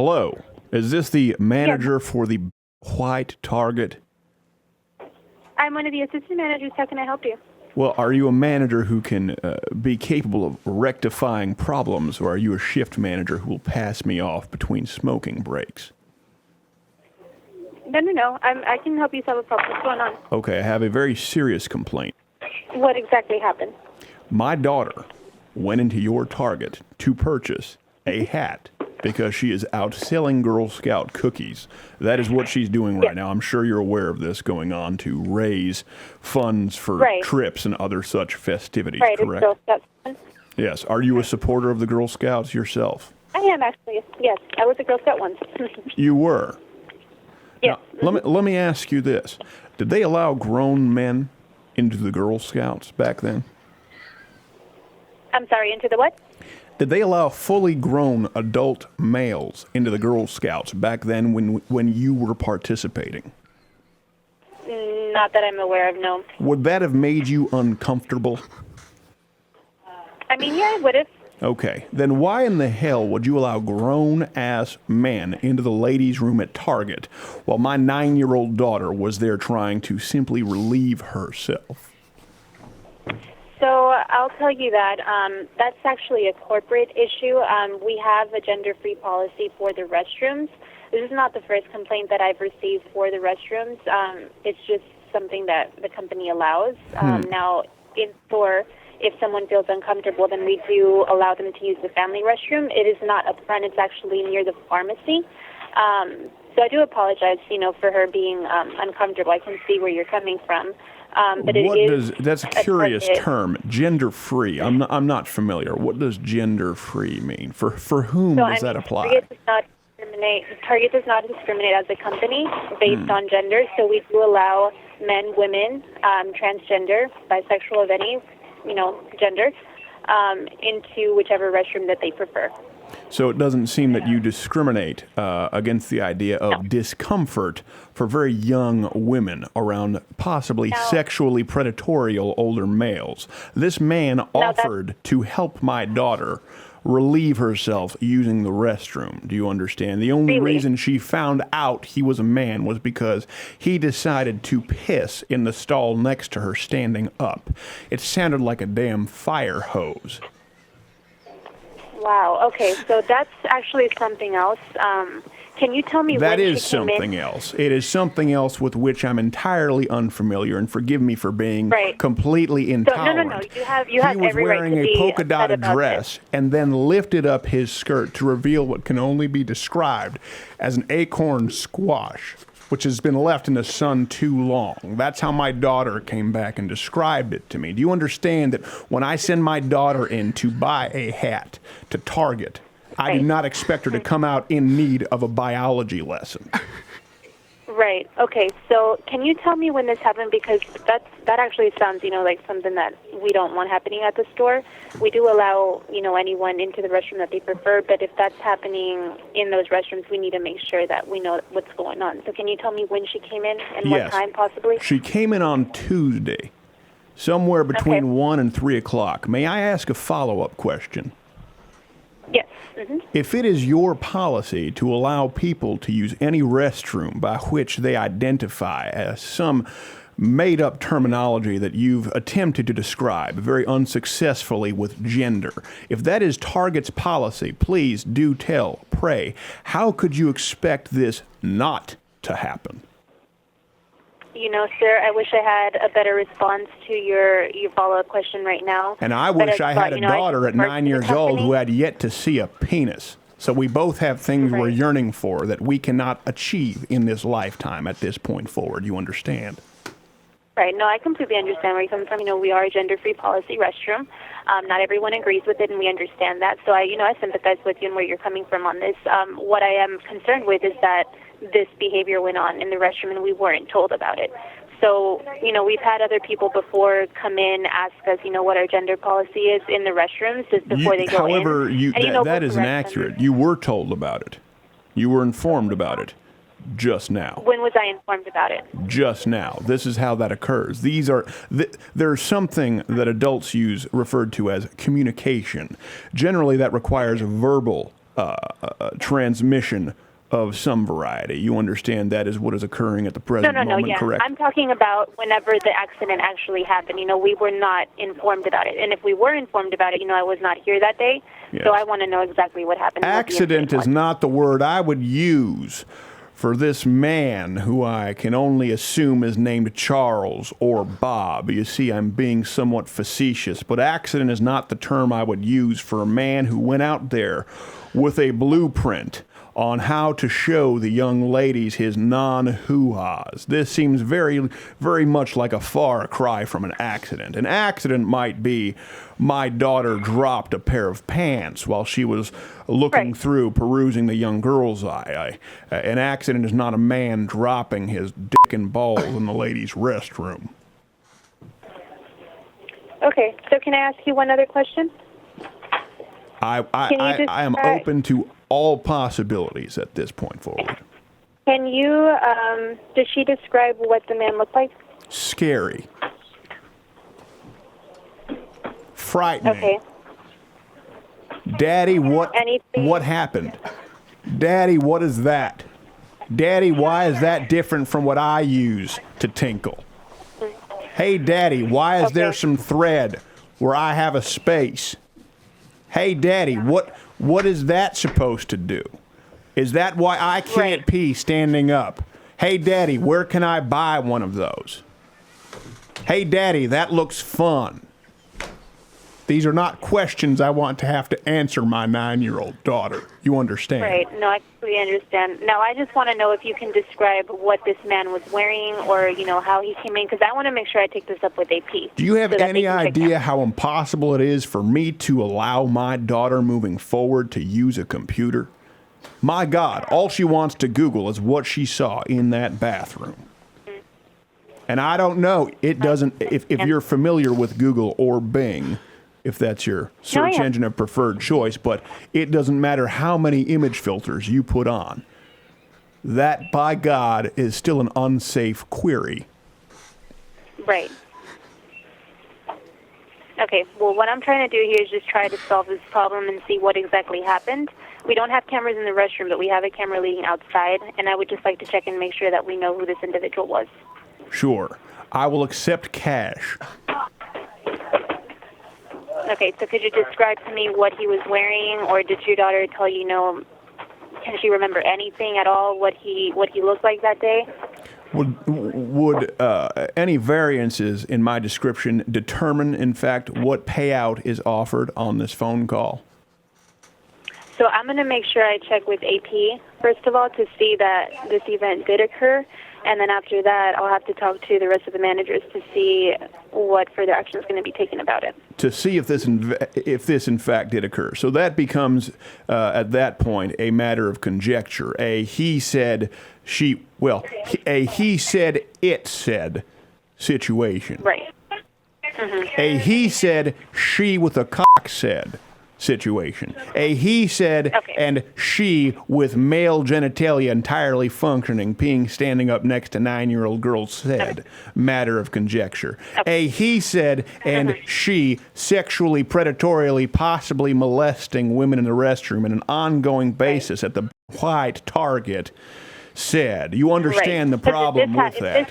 Hello. Is this the manager Yes. for the white Target? I'm one of the assistant managers. How can I help you? Well, are you a manager who can be capable of rectifying problems, or are you a shift manager who will pass me off between smoking breaks? No. I can help you solve a problem. What's going on? Okay, I have a very serious complaint. What exactly happened? My daughter went into your Target to purchase a hat because she is out selling Girl Scout cookies. That is what she's doing right now. I'm sure you're aware of this going on to raise funds for trips and other such festivities, correct? Girl Scout. Yes. Are you a supporter of the Girl Scouts yourself? I am actually. Yes, I was a Girl Scout once. You were? Yes. Now, let me ask you this. Did they allow grown men into the Girl Scouts back then? I'm sorry, into the what? Did they allow fully grown adult males into the Girl Scouts back then when you were participating? Not that I'm aware of, no. Would that have made you uncomfortable? I mean, yeah, it would have. Okay, then why in the hell would you allow grown-ass men into the ladies' room at Target while my 9-year-old daughter was there trying to simply relieve herself? So I'll tell you that that's actually a corporate issue. We have a gender-free policy for the restrooms. This is not the first complaint that I've received for the restrooms. It's just something that the company allows. Now, if someone feels uncomfortable, then we do allow them to use the family restroom. It is not up front. It's actually near the pharmacy. So I do apologize, for her being uncomfortable. I can see where you're coming from. But that's a curious term, gender-free. I'm not familiar. What does gender-free mean? For whom does that apply? Target does not discriminate as a company based on gender. So we do allow men, women, transgender, bisexual of any gender, into whichever restroom that they prefer. So it doesn't seem that you discriminate against the idea of discomfort for very young women around possibly sexually predatory older males. This man offered to help my daughter relieve herself using the restroom. Do you understand? The only reason she found out he was a man was because he decided to piss in the stall next to her standing up. It sounded like a damn fire hose. Wow. Okay. So that's actually something else. Can you tell me when she came in? That is something else. It is something else with which I'm entirely unfamiliar, and forgive me for being completely intolerant. So, no. You have every right to be He was wearing a polka dotted about dress this. and then lifted up his skirt to reveal what can only be described as an acorn squash, which has been left in the sun too long. That's how my daughter came back and described it to me. Do you understand that when I send my daughter in to buy a hat to Target, I do not expect her to come out in need of a biology lesson? Right. Okay. So can you tell me when this happened? Because that actually sounds, like something that we don't want happening at the store. We do allow, anyone into the restroom that they prefer, but if that's happening in those restrooms, we need to make sure that we know what's going on. So can you tell me when she came in and what time possibly? She came in on Tuesday, somewhere between 1 and 3 o'clock. May I ask a follow-up question? Yes. Mm-hmm. If it is your policy to allow people to use any restroom by which they identify as some made-up terminology that you've attempted to describe very unsuccessfully with gender, if that is Target's policy, please do tell, pray, how could you expect this not to happen? Sir, I wish I had a better response to your follow-up question right now. And I wish I had a daughter at 9 years old who had yet to see a penis. So we both have things we're yearning for that we cannot achieve in this lifetime at this point forward. You understand? Right. No, I completely understand where you're coming from. We are a gender-free policy restroom. Not everyone agrees with it, and we understand that. So I sympathize with you and where you're coming from on this. What I am concerned with is that this behavior went on in the restroom and we weren't told about it. So, we've had other people before come in, ask us, what our gender policy is in the restrooms just before they go in. However, that is inaccurate. You were told about it. You were informed about it just now. When was I informed about it? Just now. This is how that occurs. There's something that adults use referred to as communication. Generally, that requires verbal transmission of some variety. You understand that is what is occurring at the present moment, yeah. correct? I'm talking about whenever the accident actually happened. We were not informed about it. And if we were informed about it, I was not here that day. Yes. So I want to know exactly what happened. Accident is not the word I would use for this man who I can only assume is named Charles or Bob. You see, I'm being somewhat facetious, but accident is not the term I would use for a man who went out there with a blueprint on how to show the young ladies his non-hoo-has. This seems very, very much like a far cry from an accident. An accident might be my daughter dropped a pair of pants while she was looking through, perusing the young girl's eye. An accident is not a man dropping his dick and balls in the ladies' restroom. Okay, so can I ask you one other question? I am open to all possibilities at this point forward. Can you, does she describe what the man looked like? Scary. Frightening. Okay. Daddy, what happened? Daddy, what is that? Daddy, why is that different from what I use to tinkle? Hey, Daddy, why is there some thread where I have a space? Hey, Daddy, what is that supposed to do? Is that why I can't pee standing up? Hey, Daddy, where can I buy one of those? Hey, Daddy, that looks fun. These are not questions I want to have to answer my 9-year-old daughter. You understand? Right. No, I completely understand. Now, I just want to know if you can describe what this man was wearing or, how he came in, because I want to make sure I take this up with AP. Do you have any idea how impossible it is for me to allow my daughter moving forward to use a computer? My God, all she wants to Google is what she saw in that bathroom. And I don't know, it doesn't, if you're familiar with Google or Bing, if that's your search engine of preferred choice, but it doesn't matter how many image filters you put on. That, by God, is still an unsafe query. Right. Okay, well, what I'm trying to do here is just try to solve this problem and see what exactly happened. We don't have cameras in the restroom, but we have a camera leading outside, and I would just like to check and make sure that we know who this individual was. Sure. I will accept cash. Okay, so could you describe to me what he was wearing, or did your daughter tell you, can she remember anything at all, what he looked like that day? Would any variances in my description determine, in fact, what payout is offered on this phone call? So I'm going to make sure I check with AP, first of all, to see that this event did occur. And then after that, I'll have to talk to the rest of the managers to see what further action is going to be taken about it. To see if this in fact did occur. So that becomes, at that point, a matter of conjecture. A he said it said situation. Right. Mm-hmm. A he said she with a cock said situation. A he said and she with male genitalia entirely functioning, peeing standing up next to 9-year-old girl said. Matter of conjecture. A he said and she sexually, predatorially, possibly molesting women in the restroom on an ongoing basis at the white Target said. You understand the problem with that?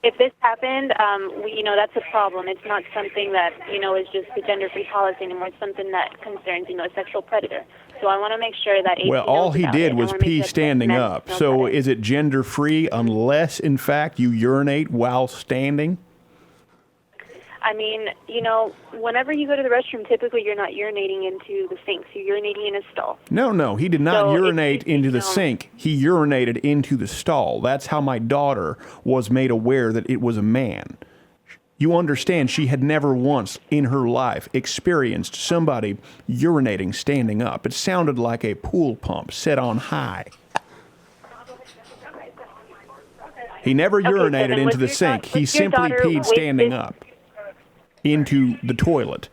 If this happened, that's a problem. It's not something that, is just a gender-free policy anymore. It's something that concerns, a sexual predator. So I want to make sure that... Well, all he did was pee standing up. So is it gender-free unless, in fact, you urinate while standing? I mean, whenever you go to the restroom, typically you're not urinating into the sink. So you're urinating in a stall. No, he did not urinate into the sink. He urinated into the stall. That's how my daughter was made aware that it was a man. You understand, she had never once in her life experienced somebody urinating standing up. It sounded like a pool pump set on high. He never urinated into the sink. He simply peed standing up into the toilet,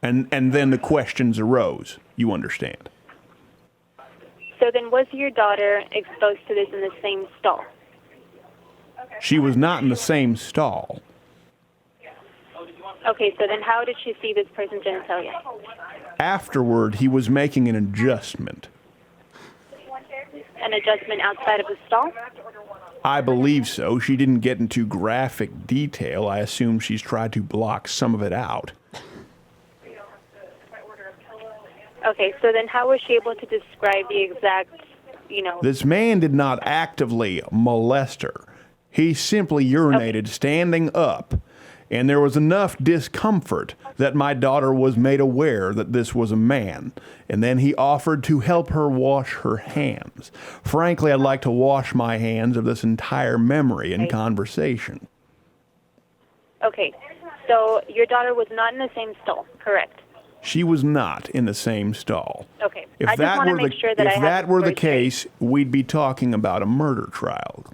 and then the questions arose. You understand? So then was your daughter exposed to this in the same stall? She was not in the same stall. Okay, so then how did she see this person's genitalia? Afterward, he was making an adjustment. An adjustment outside of the stall? I believe so. She didn't get into graphic detail. I assume she's tried to block some of it out. Okay, so then how was she able to describe the exact, This man did not actively molest her. He simply urinated standing up, and there was enough discomfort that my daughter was made aware that this was a man, and then he offered to help her wash her hands. Frankly, I'd like to wash my hands of this entire memory and conversation. Okay, so your daughter was not in the same stall, correct? She was not in the same stall. Okay, If I just that want to were make the sure that I if have that were the story straight. case, we'd be talking about a murder trial.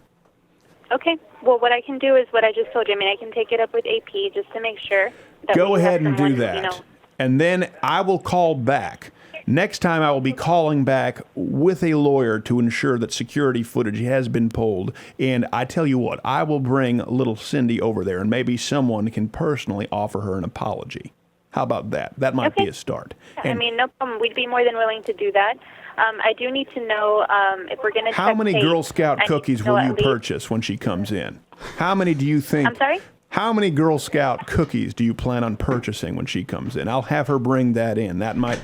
Okay, well, what I can do is what I just told you. I mean, I can take it up with AP just to make sure that Go we have ahead and do someone, that. And then I will call back. Next time I will be calling back with a lawyer to ensure that security footage has been pulled. And I tell you what, I will bring little Cindy over there and maybe someone can personally offer her an apology. How about that? That might be a start. I mean, no problem. We'd be more than willing to do that. I do need to know if we're going to How many Girl Scout I need cookies to know will at you least- purchase when she comes in? How many do you think? I'm sorry? How many Girl Scout cookies do you plan on purchasing when she comes in? I'll have her bring that in. That might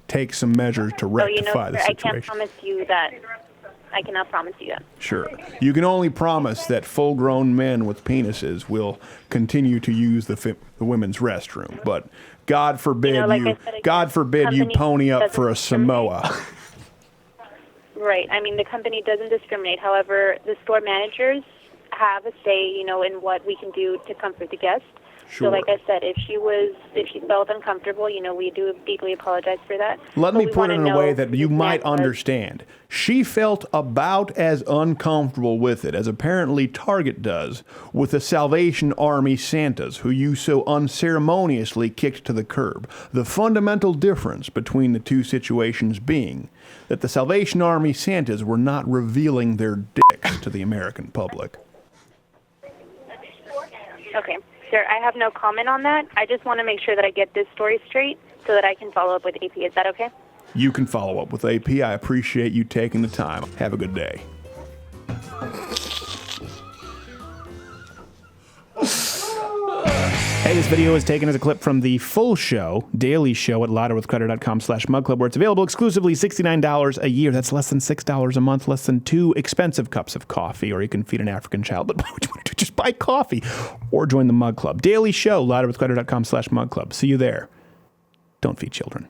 take some measures to rectify the sir, I can't situation. promise you that. I cannot promise you that. Sure. You can only promise that full-grown men with penises will continue to use the women's restroom. But God forbid like I said, God forbid you company pony up doesn't for a discriminate. Samoa. Right. I mean, the company doesn't discriminate. However, the store managers have a say, in what we can do to comfort the guests. Sure. So, like I said, if she felt uncomfortable, we do deeply apologize for that. Let But me we put it wanna in a way know that who you this might man was. understand. She felt about as uncomfortable with it as apparently Target does with the Salvation Army Santas who you so unceremoniously kicked to the curb. The fundamental difference between the two situations being that the Salvation Army Santas were not revealing their dicks to the American public. Okay. Sir, I have no comment on that. I just want to make sure that I get this story straight so that I can follow up with AP. Is that okay? You can follow up with AP. I appreciate you taking the time. Have a good day. Hey, this video is taken as a clip from the full show, daily show at louderwithcrowder.com/mugclub, where it's available exclusively $69 a year. That's less than $6 a month, less than 2 expensive cups of coffee, or you can feed an African child. But what would you want to do? Just buy coffee or join the Mug Club. Daily show, louderwithcrowder.com/mugclub. See you there. Don't feed children.